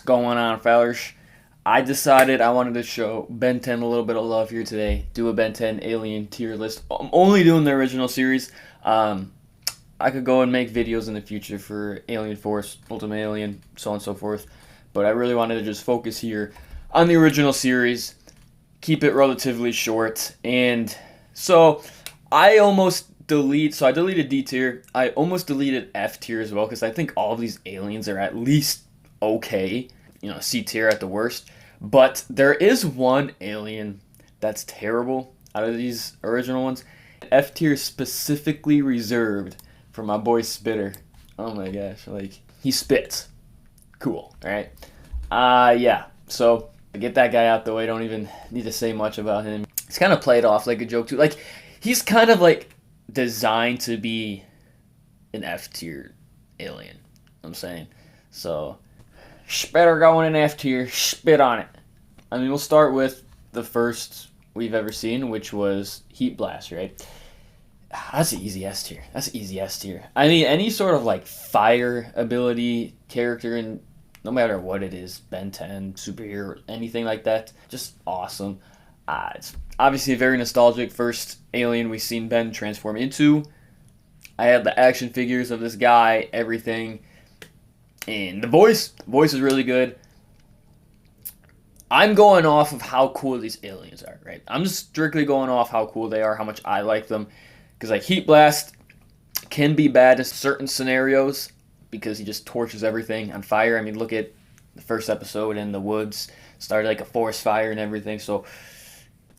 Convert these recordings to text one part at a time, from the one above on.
going on, fellers? I decided I wanted to show Ben 10 a little bit of love here today. Do a Ben 10 Alien tier list. I'm only doing the original series. Um, I could go and make videos in the future for Alien Force, Ultimate Alien, so on and so forth. But I really wanted to just focus here on the original series, keep it relatively short. And so I deleted D tier. I almost deleted F tier as well because I think all of these aliens are at least okay. C tier at the worst. But there is one alien that's terrible out of these original ones. F tier specifically reserved for my boy Spitter. Oh my gosh, like he spits. Cool, right? Yeah. So get that guy out the way. Don't even need to say much about him. He's kind of played off like a joke too. Like he's kind of like designed to be an F tier alien. I'm saying. So Spitter going in F tier. Spit on it. I mean, we'll start with the first we've ever seen, which was Heat Blast, right? That's an easy S tier. That's an easy S tier. I mean, any sort of like fire ability character, and no matter what it is, Ben 10, superhero, anything like that, just awesome. It's obviously very nostalgic. First alien we've seen Ben transform into. I have the action figures of this guy, everything. And the voice is really good. I'm going off of how cool these aliens are, right? I'm just strictly going off how cool they are, how much I like them. Because like Heat Blast can be bad in certain scenarios because he just torches everything on fire. I mean, look at the first episode in the woods. Started like a forest fire and everything. So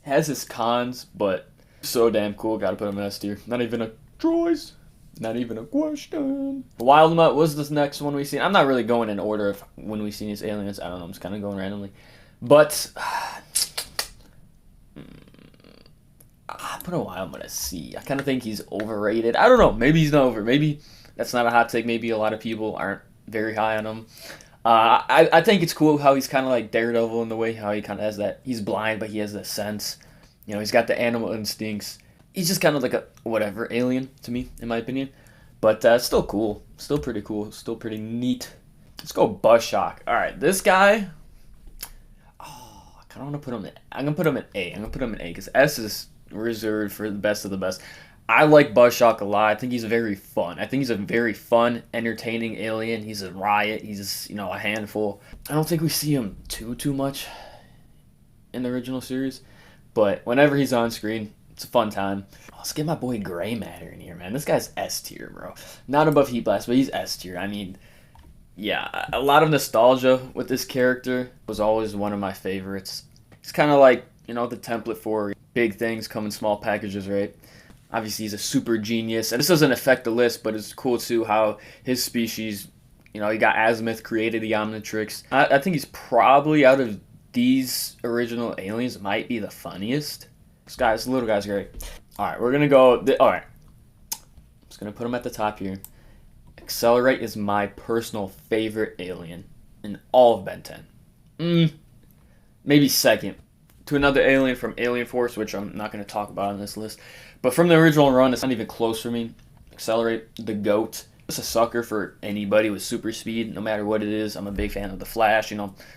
has its cons, but so damn cool. Gotta put him in S tier. Not even a choice. Not even a question. Wild Mutt was this next one we seen. I'm not really going in order of when we seen these aliens. I don't know. I'm just kind of going randomly. But I put a Wild Mutt at C. I kind of think he's overrated. I don't know. Maybe he's not over. Maybe that's not a hot take. Maybe a lot of people aren't very high on him. I think it's cool how he's kind of like Daredevil in the way how he kind of has that. He's blind, but he has the sense. He's got the animal instincts. He's just kind of like a whatever alien to me, in my opinion. But still cool. Still pretty cool. Still pretty neat. Let's go Buzzshock. All right, this guy. Oh, I kind of want to put him in. I'm going to put him in A. I'm going to put him in A because S is reserved for the best of the best. I like Buzzshock a lot. I think he's very fun. I think he's a very fun, entertaining alien. He's a riot. He's, a handful. I don't think we see him too much in the original series. But whenever he's on screen, it's a fun time. Let's get my boy Gray Matter in here, man. This guy's S tier, bro. Not above Heat Blast, but he's S tier. I mean, yeah, a lot of nostalgia with this character. Was always one of my favorites. It's kind of like, the template for big things come in small packages, right? Obviously, he's a super genius. And this doesn't affect the list, but it's cool, too, how his species, he got Azimuth, created the Omnitrix. I think he's probably, out of these original aliens, might be the funniest. This little guy's great. All right, we're going to go. All right. I'm just going to put him at the top here. Accelerate is my personal favorite alien in all of Ben 10. Maybe second to another alien from Alien Force, which I'm not going to talk about on this list. But from the original run, it's not even close for me. Accelerate, the GOAT. Just a sucker for anybody with super speed, no matter what it is. I'm a big fan of the Flash,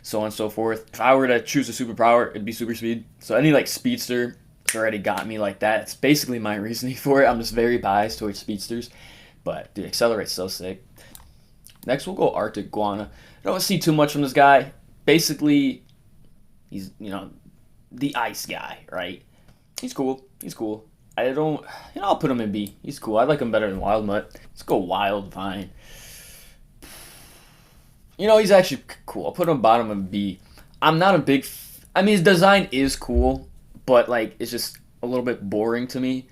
so on and so forth. If I were to choose a superpower, it'd be super speed. So any speedster already got me like that. It's basically my reasoning for it. I'm just very biased towards speedsters. But, dude, Accelerate's so sick. Next, we'll go Arctic Guana. I don't see too much from this guy. Basically, he's, the ice guy, right? He's cool. I'll put him in B. He's cool. I like him better than Wild Mutt. Let's go Wild Vine. He's actually cool. I'll put him bottom of B. I'm not a big... his design is cool, but, it's just a little bit boring to me.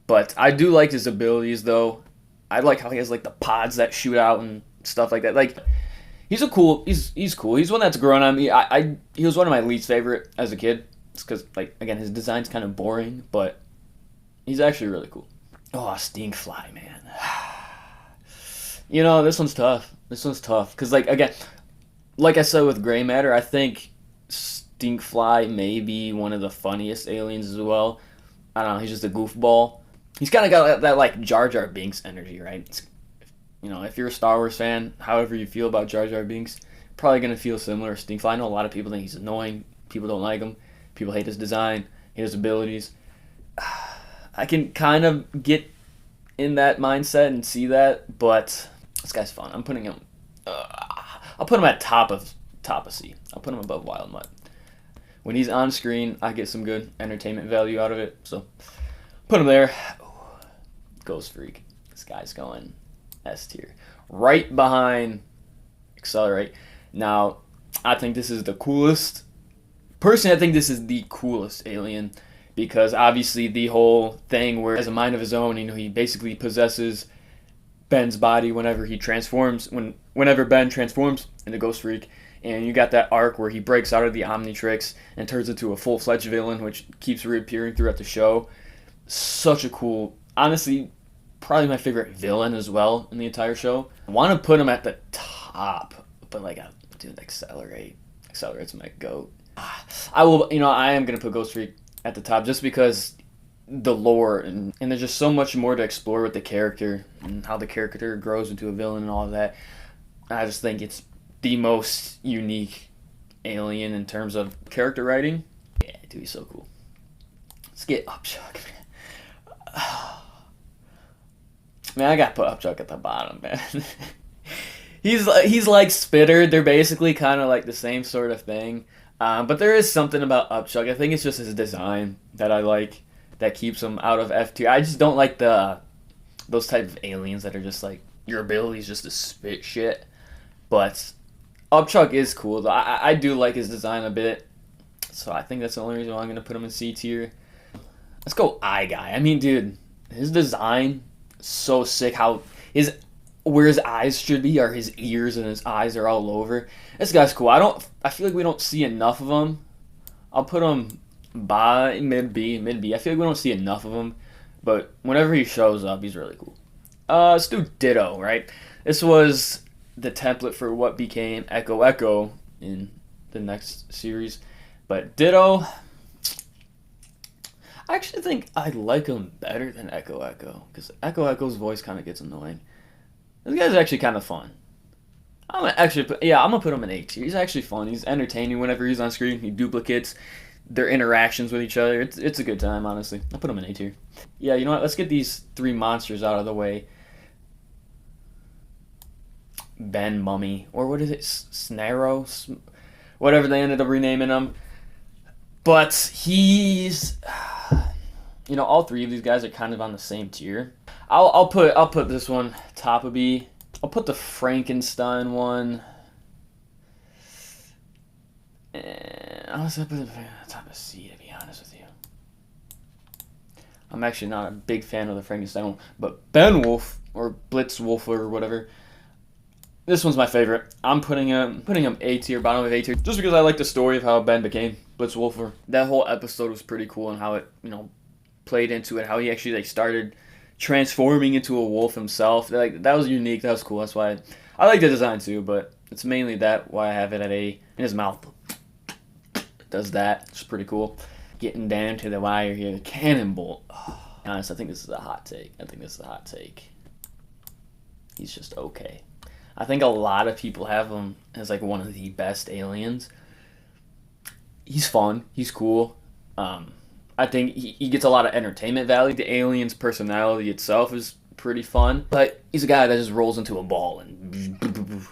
But I do like his abilities, though. I like how he has, the pods that shoot out and stuff like that. He's cool. He's cool. He's one that's grown on me. He was one of my least favorite as a kid. It's because, again, his design's kind of boring, but he's actually really cool. Oh, Stinkfly, man. This one's tough. Because, again, like I said with Gray Matter, I think Stinkfly may be one of the funniest aliens as well. I don't know. He's just a goofball. He's kind of got that Jar Jar Binks energy, right? If you're a Star Wars fan, however you feel about Jar Jar Binks, Probably gonna feel similar. Stinkfly. I know a lot of people think he's annoying. People don't like him. People hate his design, hate his abilities. I can kind of get in that mindset and see that, but this guy's fun. I'm putting him. I'll put him at top of C. I'll put him above Wild Mutt. When he's on screen, I get some good entertainment value out of it. So put him there. Ghost Freak. This guy's going S tier. Right behind Accelerate. Now, I think this is the coolest. Personally, I think this is the coolest alien because obviously the whole thing where he has a mind of his own, he basically possesses Ben's body whenever he transforms, whenever Ben transforms into Ghost Freak, and you got that arc where he breaks out of the Omnitrix and turns into a full-fledged villain, which keeps reappearing throughout the show. Such a cool, honestly, probably my favorite villain as well in the entire show. I want to put him at the top, but dude, Accelerate's my goat. I am gonna put Ghost Freak at the top just because the lore and there's just so much more to explore with the character and how the character grows into a villain and all of that. I just think it's the most unique alien in terms of character writing. Yeah, dude, he's so cool. Let's get Upchuck, man. Man, I gotta put Upchuck at the bottom, man. He's like Spitter. They're basically kind of like the same sort of thing. But there is something about Upchuck. I think it's just his design that I like that keeps him out of F tier. I just don't like those type of aliens that are just like your ability is just to spit shit. But Upchuck is cool though. I do like his design a bit. So I think that's the only reason why I'm gonna put him in C tier. Let's go Eye Guy. I mean, dude, his design so sick. Where his eyes should be are his ears, and his eyes are all over. This guy's cool. I feel like we don't see enough of him. I'll put him by mid B. I feel like we don't see enough of him, but whenever he shows up, he's really cool. Let's do Ditto, right? This was the template for what became Echo Echo in the next series. But Ditto, I actually think I like him better than Echo Echo, because Echo Echo's voice kind of gets annoying. This guy's actually kind of fun. I'm gonna put him in A tier. He's actually fun. He's entertaining whenever he's on screen. He duplicates their interactions with each other. It's a good time, honestly. I'll put him in A tier. Yeah, you know what? Let's get these three monsters out of the way. Ben Mummy, or what is it? Snarrow? Whatever they ended up renaming him. But he's... all three of these guys are kind of on the same tier. I'll put this one top of B. I'll put the Frankenstein one. And honestly, I'll put it top of C, to be honest with you. I'm actually not a big fan of the Frankenstein one, but Benwolf or Blitzwolf or whatever. This one's my favorite. I'm putting him A tier, bottom of A tier, just because I like the story of how Ben became Blitzwolfer. That whole episode was pretty cool and how it played into it, how he actually started transforming into a wolf himself. That was unique. That was cool. That's why I like the design too. But it's mainly why I have it at A. In his mouth does that. It's pretty cool. Getting down to the wire here. Cannonbolt. Oh, honestly, I think this is a hot take. He's just okay. I think a lot of people have him as one of the best aliens. He's fun. He's cool. I think he gets a lot of entertainment value. The alien's personality itself is pretty fun, but he's a guy that just rolls into a ball and.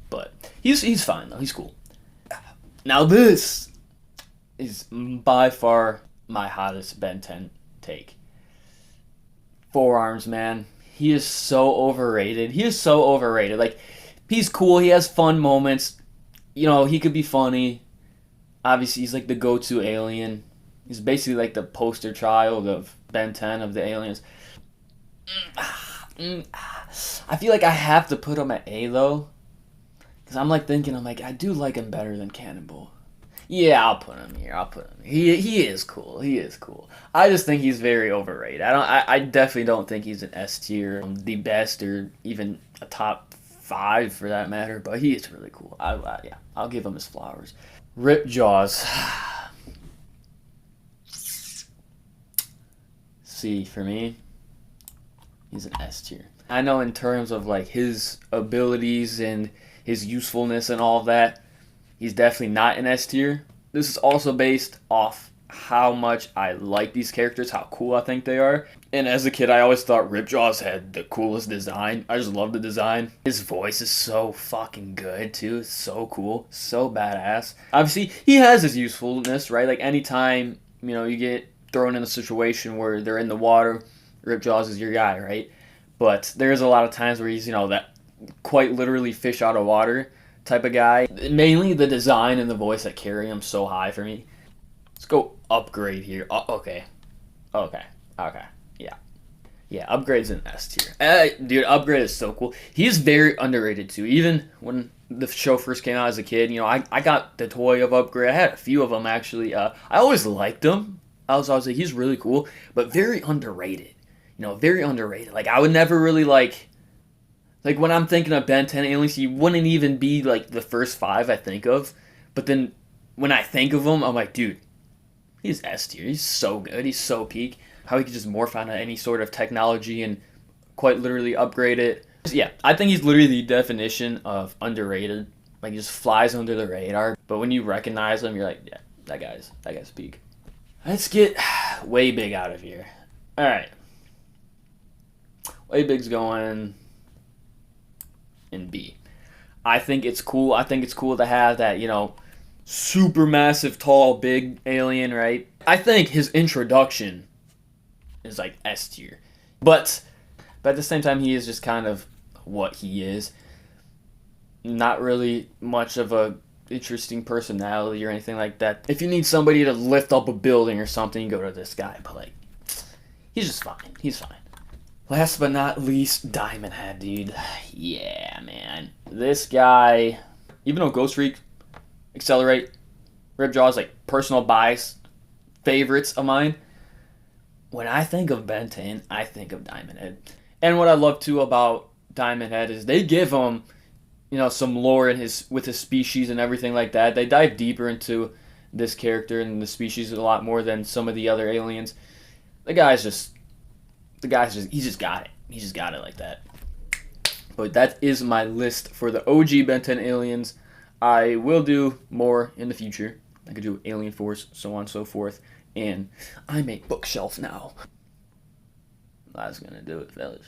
But he's fine though. He's cool. Now this is by far my hottest Ben 10 take. Forearms, man. He is so overrated. He's cool. He has fun moments. He could be funny. Obviously, he's the go-to alien. He's basically the poster child of Ben 10 of the aliens. I feel like I have to put him at A though, because I'm thinking I do like him better than Cannonball. Yeah, I'll put him here. He is cool. I just think he's very overrated. I definitely don't think he's an S tier, the best, or even a top 5 for that matter. But he is really cool. I'll give him his flowers. Ripjaws. C for me. He's an S tier. I know in terms of his abilities and his usefulness and all of that, he's definitely not in S tier. This is also based off how much I like these characters, how cool I think they are. And as a kid, I always thought Ripjaws had the coolest design. I just love the design. His voice is so fucking good too. It's so cool, so badass. Obviously, he has his usefulness, right? Like anytime, you get thrown in a situation where they're in the water, Ripjaws is your guy, right? But there's a lot of times where he's, that quite literally fish out of water type of guy. Mainly the design and the voice that carry him so high for me. Let's go upgrade here. Okay. Yeah, upgrade's in S tier. Dude, upgrade is so cool. He's very underrated too. Even when the show first came out as a kid, I got the toy of upgrade. I had a few of them actually. I always liked him. I was like, he's really cool, but very underrated. Very underrated. Like I would never really like when I'm thinking of Ben 10 aliens, he wouldn't even be like the first 5 I think of. But then when I think of him, I'm like, dude, he's S tier. He's so good. He's so peak. How he could just morph onto any sort of technology and quite literally upgrade it. Yeah, I think he's literally the definition of underrated. Like he just flies under the radar. But when you recognize him, you're like, yeah, that guy's peak. Let's get way big out of here. All right, way big's going in B. I think it's cool. I think it's cool to have that, super massive, tall, big alien, right? I think his introduction is like S tier. But at the same time, he is just kind of what he is. Not really much of a interesting personality or anything like that. If you need somebody to lift up a building or something, you go to this guy. But like, he's just fine. He's fine. Last but not least, Diamond Head, dude. Yeah, man. This guy, even though Ghost Freak, Accelerate, Ripjaws, like personal bias favorites of mine, when I think of Ben 10, I think of Diamond Head. And what I love too about Diamond Head is they give him, some lore with his species and everything like that. They dive deeper into this character and the species a lot more than some of the other aliens. He's just got it. He just got it like that. But that is my list for the OG Ben 10 aliens. I will do more in the future. I could do Alien Force, so on and so forth. And I'm a bookshelf now. That's gonna do it, fellas.